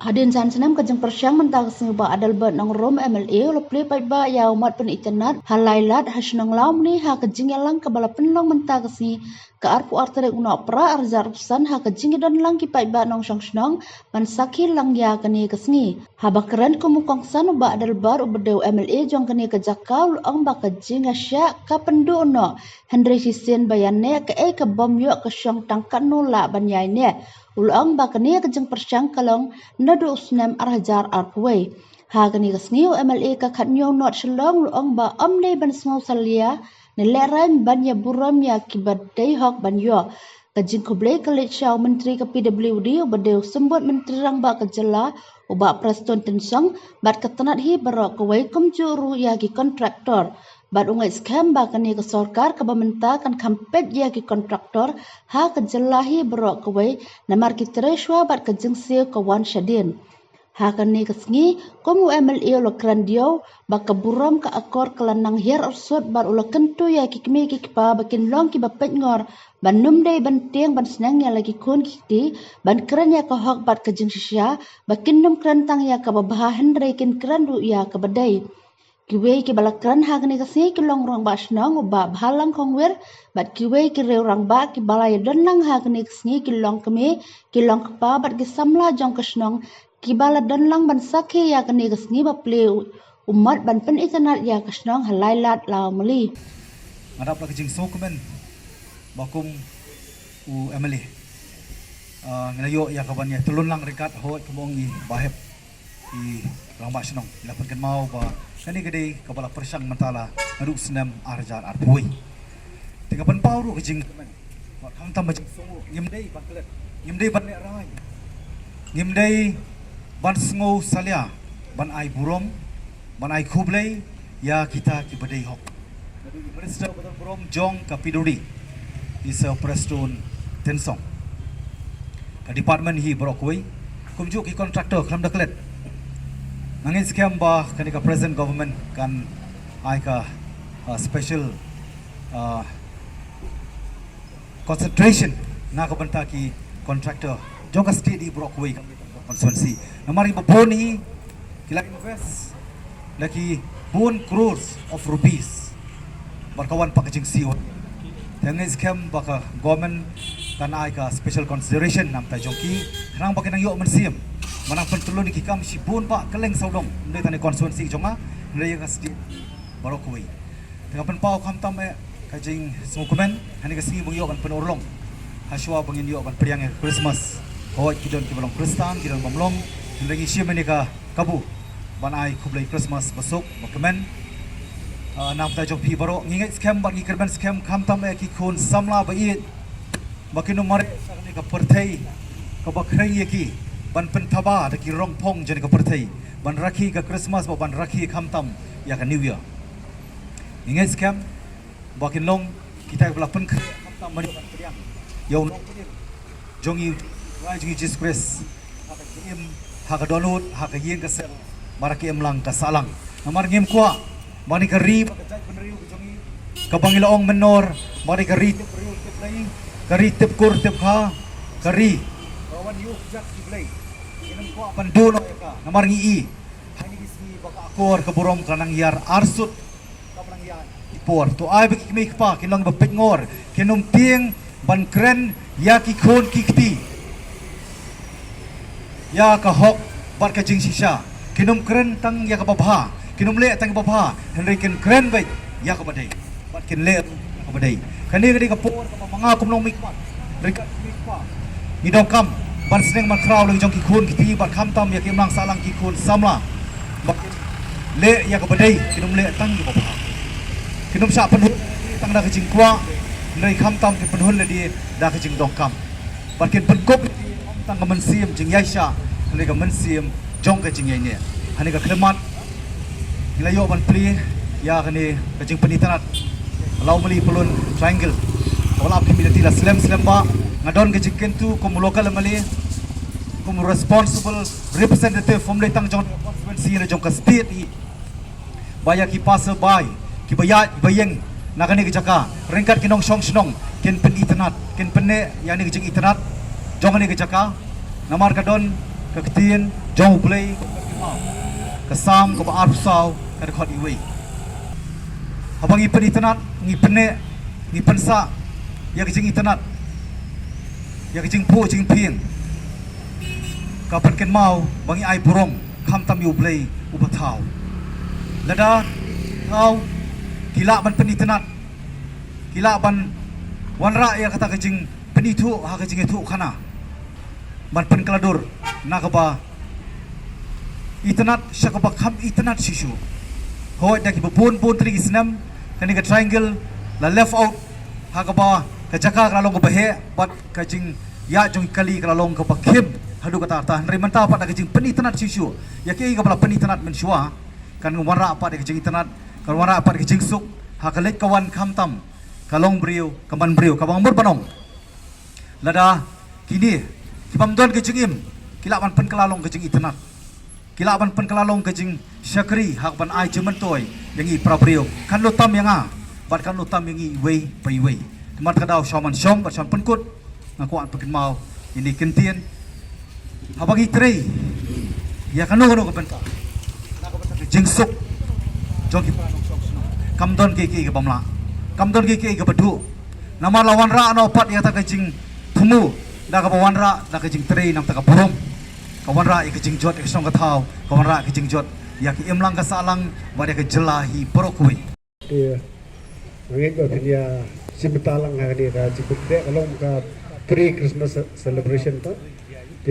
Hadin san senam kajeng persyang mentang singba adal bat nang rom MLA lo play pai ba ya umat pen internet halailat hasnang laum ni ha kajing yalang kabala penlong mentang si ke arpu artere una pra arzar pesan ha kajing dan lang ki pai ba nong shnong man sakhi lang ya kani kesni ha bakran kumukong san ba adal bar ubedeu MLA jong kani ke jakau ang ba kajing asya ka pendu no Henry Hisen bayanne ke ke bom yo ke syong tangkan no la banyai ne ulang bakani kajeng persyang kalong nadu usnam arhajar arpway ha kani kasngiu MLA ka khatnyo not shlong luang ba amne ban sngo salia ne leran ban ya buram ya kibat dai hok ban yo kajing kublai kalit shaw menteri ke PWD ubadeu sembut menteri rang ba kejela uba preston tensong bat ketenat hi barok kawai kumjuru ya ki kontraktor bat ungai scam ba kani ke sarkar ke bamenta kan kampet ya ki kontraktor ha kejelahi barok kawai namar ki tereshwa bat kajing seo kawan syadin ha kani kesngi komu MLA lo krandio ba keburam ka akor kelanang hier ursut bar ulo kentu ya ki kmi ki pa bakin long ki bapet ngor ban num dei ban tiang ban senang ya lagi kun kiti ban kran ya ka hok bat kajing sisya bakin num kran tang ya ka babah hendrei kin kran du ya ka badai kiwei ki balakran ha kani kasni ki long rong ba snong ba bhalang khongwer bat kiwei ki reu rang ba ki balai danlang ha kani kasni ki long keme ki long pa bat ki samla jong kasnong ki bala danlang ban sakhe ya kani kasni ba play umat ban pen internet ya kasnong halailat law meli ngadap la kajing sokumen bakum u MLA ngelayo ya kaban ya telun lang rekat hot kemongi bahep i rang ba snong lapan kan mau ba kani gede kabala persyang mentala ngaduk senam arjar arpui tiga pan pau ru kajing wat hang tam bajing songo ngimdei ban kelet ngimdei ban ne rai ngimdei ban sngo salia ban ai burom ban ai kublai ya kita ki badai hok Minister Badan Burom Jong Kapiduri is a Preston Tensong ka department hi brokoi kumju ki contractor kham daklet nangin scam ba kani ka present government kan ai ka special concentration na ka banta ki contractor jong ka state di brokoi constituency namari boni kila invest laki 1 crores of rupees berkawan packaging siwa dengan scam baka government kan ai ka special consideration nam ta jongki rang baka nang yo mensiam manang pentulun ki kam si bun pa keleng saudong ndai tane constituency jonga ndai ka state barokoi tengah pen pau kam tam kajing smukumen hani ka singi bung yo kan penorlong haswa bangin yo kan priang Christmas hoi kidon ki balong kristan kidon bamlong ndai siam ni ka kabu ban ai kublai Christmas basuk dokumen nam ta jong pi baro ngingai scam ba ngi kerban scam kam tam ki khun samla ba i bakinu mare ni ka perthai ka bakrai ye ki ban pen thaba da ki rong phong jeni ka perthai ban rakhi ka Christmas ba ban rakhi kam tam ya ka new year ngingai scam bakin long kita bela pen kam tam mari ban priang yo jong i rai jong Jesus Christ ha ka im ha ka download ha ka yen ka sel maraki emlang ka salang namar ngem kwa mari kari bakajai peneriu kejongi kabangilaong menor mari kari tip riu tip lai kari tip kur tip kha kari kawan yu jak diplay inam ko pandu no ka namar ngi i hani disi baka akor keburom kanang yar arsut kanang yar ipor to ai bek mi pa kinong bepet ngor kinum tieng ban kren ya ki khon kikti ya ka hok bar ka jing sisa kinum kren tang ya ka babha kinum le tang bapa henry ken kren bai ya ka badai bat ken le ka badai kani gadi ka por ka manga kum nong mikpat rekat mikpa ni dong kam ban seneng man kraw leng jong ki khun ki ti bat kham tam ya kim lang salang ki khun samla bat le ya ka badai kinum le tang ki bapa kinum sa penhun tang da ka jing kwa nei kham tam ki penhun le di da ka jing dong kam bat ken pen kop tang ka men sim jing yai sha nei ka men sim jong ka jing yai ne hani ka klemat Nilayo ban pli ya kani kajing penitanat law mali pelun triangle wala apki tila slam ba ngadon kajing kentu kum local mali kum responsible representative from letang jong constituency na jong ka state i baya ki passer by ki bayeng nakani kajaka rengkat kinong song snong ken penitanat ken penne yani kajing itanat jong ni kajaka namar kadon kaktin jong play kesam ke baar pusau ke dekat iwi abang ipen internet ngipene ngipensa ya kejing internet ya kejing pu kejing pieng kapan ken mau bangi ai burong kam tam yu play ubatau lada tau gila ban pen internet gila ban wanra ya kata kejing penitu ha kejing itu kana ban pen keladur nakaba internet syakaba kam internet sisu hoi dak bubun bun tri isnam kani ka triangle la left out hakaba ka jaka kalong ka bahe bat kajing ya jong kali kalong ka bakhim hadu kata ta nri manta pa dak kajing peni internet sisu ya ki ka bala peni internet menshua kan warna apa dak kajing internet kan warna apa dak kajing suk hakalet kawan kamtam kalong brio kaman brio kabang mur banong lada kini kibamdon kajing im kilaban pen kalalong kajing internet kilaban pen kalalong kajing syakri hak ban ai jemen toy yang i prabrio kan lutam yang a bat kan lutam yang i wei pai wei temat kadau shaman shom bat sham penkut ngaku an pekin mau ini kentien habagi trei ya kan no ka benta na ka benta jingsuk jong ki panong shom sno kamdon ki bamla kamdon ki badu nama lawan ra no pat ya ta kajing thumu da ka bawan ra da kajing trei nam ta ka borom kawan ra ikajing jot ikasong katau kawan ra ikajing jot ya ki imlang kasalang bade ke jelahi porokui dia ngeng ko dia simtalang ha dia jikut de kalong ka pre Christmas celebration ta